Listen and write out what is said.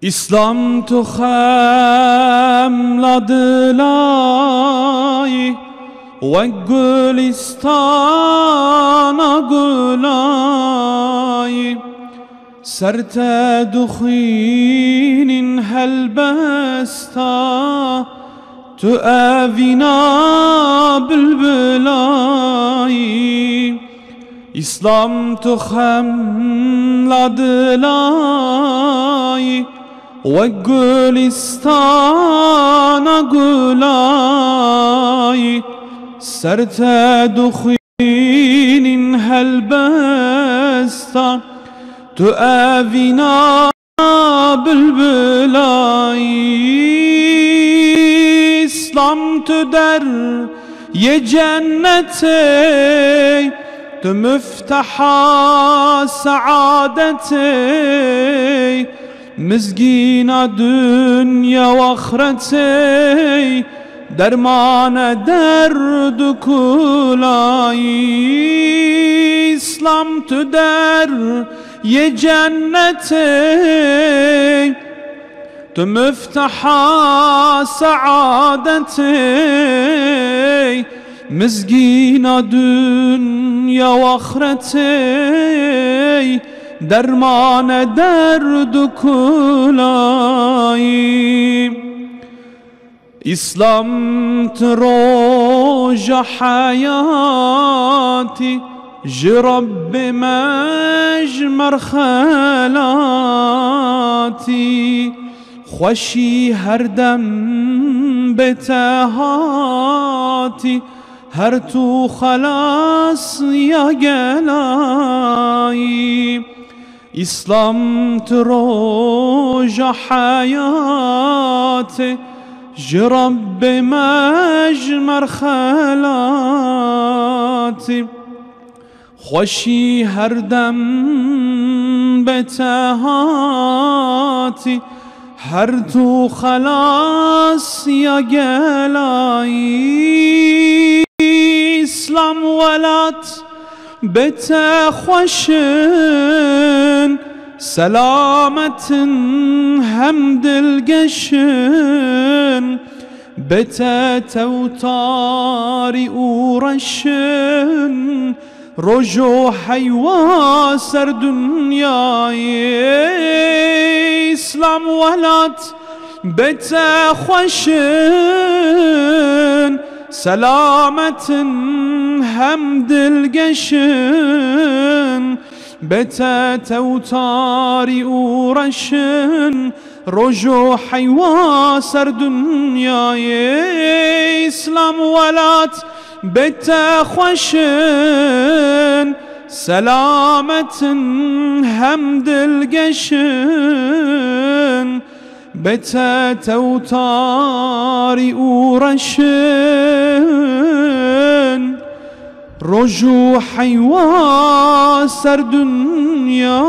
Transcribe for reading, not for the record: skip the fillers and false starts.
İslam tu xemladılay ve gülistana gülay serte dukhinin helbesta tu evina bülbülay İslam tu xemladılay ve gülistana gülay serte dukhinin helbesta tu evina bülbülay İslam tu der ye cennete tu müfteha saadete mizgina dünya ve ahirete dermane derdu kulay İslam tu der ye cennete tu müfteha saadete mizgina dünya ve ahirete dermane derdu kulay İslam troja hayati ji Rabbi mejmer khalati خوشی هر دم بتهاتی هر تو خلاص یا گلایی İslam troja hayat ji Rabbi mejmer khalati خوشی هر دم بتهاتی هر تو خلاص یا گلایی İslam ولات بتخوشن سلامتن هم دلگشن بتتوتاری اورشن رجو حیوا سر دنیای اسلام ولات بتخوشن سلامتن هم دلگشن بتتوتاری اورشن رجو حیوا سر دنیای اسلام ولات بتخوشن سلامتن هم دلگشن بتتوتاری اورشن رجو حیوا سر دنیای